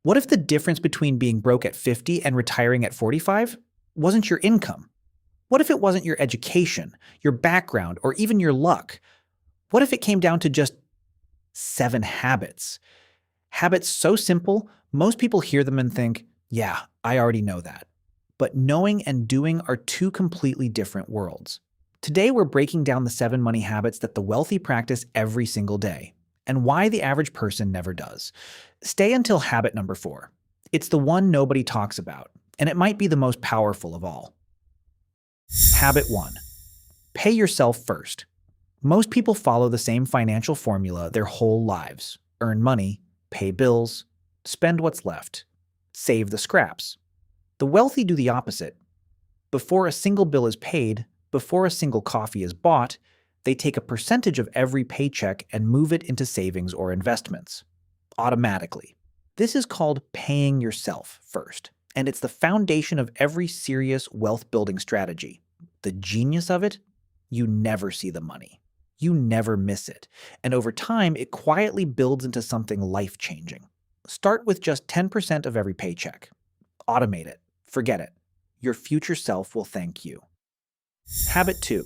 What if the difference between being broke at 50 and retiring at 45 wasn't your income? What if it wasn't your education, your background, or even your luck? What if it came down to just 7 habits? Habits so simple, most people hear them and think, yeah, I already know that. But knowing and doing are two completely different worlds. Today, we're breaking down the 7 money habits that the wealthy practice every single day, and why the average person never does. Stay until habit number 4. It's the one nobody talks about, and it might be the most powerful of all. Habit 1. Pay yourself first. Most people follow the same financial formula their whole lives. Earn money, pay bills, spend what's left, save the scraps. The wealthy do the opposite. Before a single bill is paid, before a single coffee is bought, they take a percentage of every paycheck and move it into savings or investments. Automatically. This is called paying yourself first, and it's the foundation of every serious wealth-building strategy. The genius of it? You never see the money. You never miss it, and over time, it quietly builds into something life-changing. Start with just 10% of every paycheck. Automate it. Forget it. Your future self will thank you. Habit 2.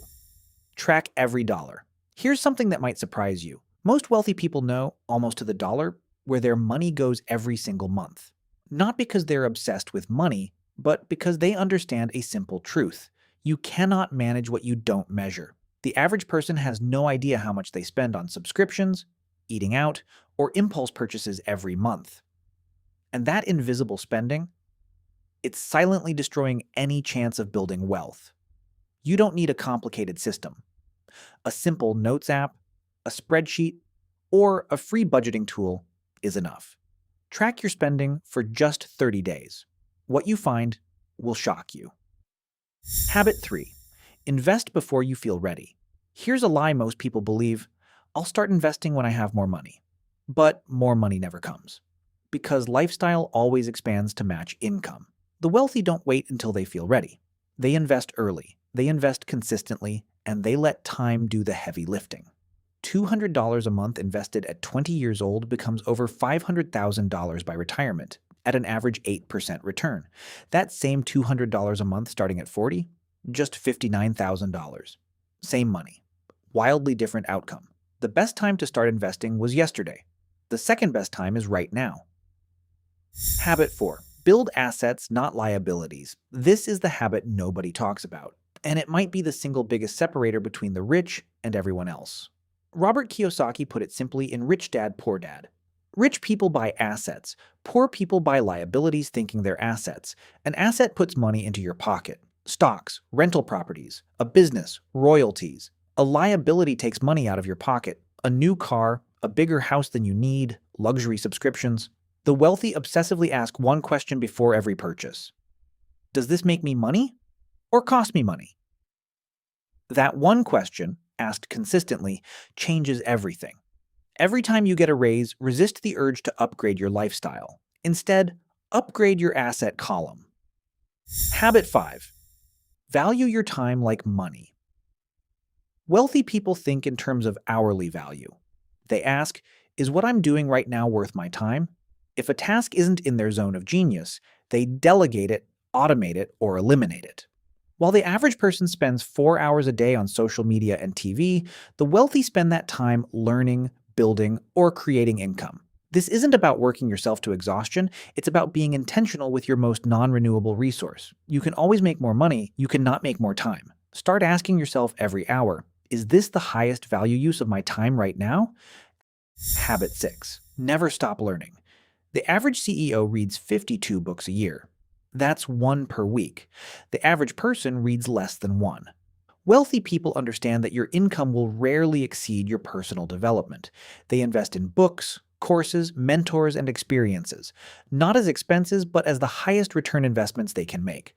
Track every dollar. Here's something that might surprise you. Most wealthy people know, almost to the dollar, where their money goes every single month. Not because they're obsessed with money, but because they understand a simple truth. You cannot manage what you don't measure. The average person has no idea how much they spend on subscriptions, eating out, or impulse purchases every month. And that invisible spending, it's silently destroying any chance of building wealth. You don't need a complicated system. A simple notes app, a spreadsheet, or a free budgeting tool is enough. Track your spending for just 30 days. What you find will shock you. Habit 3. Invest before you feel ready. Here's a lie most people believe: I'll start investing when I have more money. But more money never comes. Because lifestyle always expands to match income. The wealthy don't wait until they feel ready. They invest early, they invest consistently, and they let time do the heavy lifting. $200 a month invested at 20 years old becomes over $500,000 by retirement, at an average 8% return. That same $200 a month starting at 40, just $59,000. Same money. Wildly different outcome. The best time to start investing was yesterday. The second best time is right now. Habit 4. Build assets, not liabilities. This is the habit nobody talks about, and it might be the single biggest separator between the rich and everyone else. Robert Kiyosaki put it simply in Rich Dad, Poor Dad. Rich people buy assets. Poor people buy liabilities thinking they're assets. An asset puts money into your pocket. Stocks, rental properties, a business, royalties. A liability takes money out of your pocket. A new car, a bigger house than you need, luxury subscriptions. The wealthy obsessively ask one question before every purchase. Does this make me money or cost me money? That one question, asked consistently, changes everything. Every time you get a raise, resist the urge to upgrade your lifestyle. Instead, upgrade your asset column. Habit 5. Value your time like money. Wealthy people think in terms of hourly value. They ask, is what I'm doing right now worth my time? If a task isn't in their zone of genius, they delegate it, automate it, or eliminate it. While the average person spends 4 hours a day on social media and TV, the wealthy spend that time learning, building, or creating income. This isn't about working yourself to exhaustion, it's about being intentional with your most non-renewable resource. You can always make more money, you cannot make more time. Start asking yourself every hour, is this the highest value use of my time right now? Habit 6. Never stop learning. The average CEO reads 52 books a year. That's 1 per week. The average person reads less than 1. Wealthy people understand that your income will rarely exceed your personal development. They invest in books, courses, mentors, and experiences, not as expenses, but as the highest return investments they can make.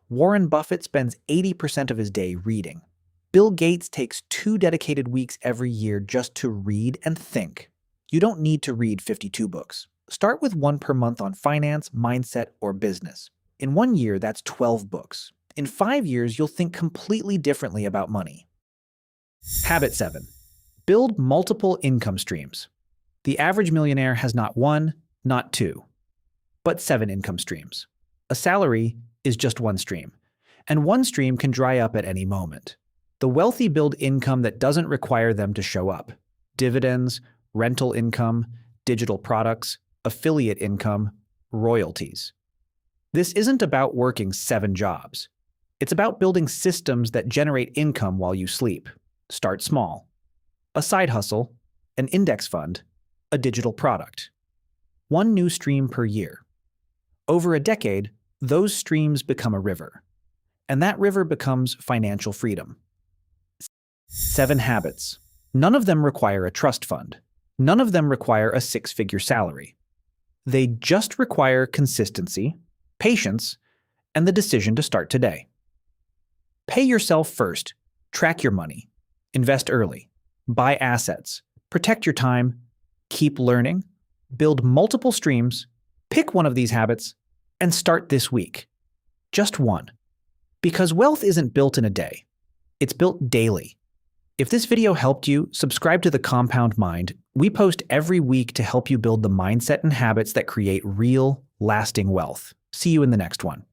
Warren Buffett spends 80% of his day reading. Bill Gates takes 2 dedicated weeks every year just to read and think. You don't need to read 52 books. Start with 1 per month on finance, mindset, or business. In 1 year, that's 12 books. In 5 years, you'll think completely differently about money. Habit 7. Build multiple income streams. The average millionaire has not 1, not 2. but 7 income streams. A salary is just one stream, and one stream can dry up at any moment. The wealthy build income that doesn't require them to show up: dividends, rental income, digital products, affiliate income, royalties. This isn't about working 7 jobs. It's about building systems that generate income while you sleep. Start small. A side hustle, an index fund, a digital product. One new stream per year. Over a decade, those streams become a river, and that river becomes financial freedom. 7 habits. None of them require a trust fund. None of them require a 6-figure salary. They just require consistency, patience, and the decision to start today. Pay yourself first. Track your money. Invest early. Buy assets. Protect your time. Keep learning. Build multiple streams. Pick one of these habits and start this week. Just one. Because wealth isn't built in a day. It's built daily. If this video helped you, subscribe to The Compound Mind. We post every week to help you build the mindset and habits that create real, lasting wealth. See you in the next one.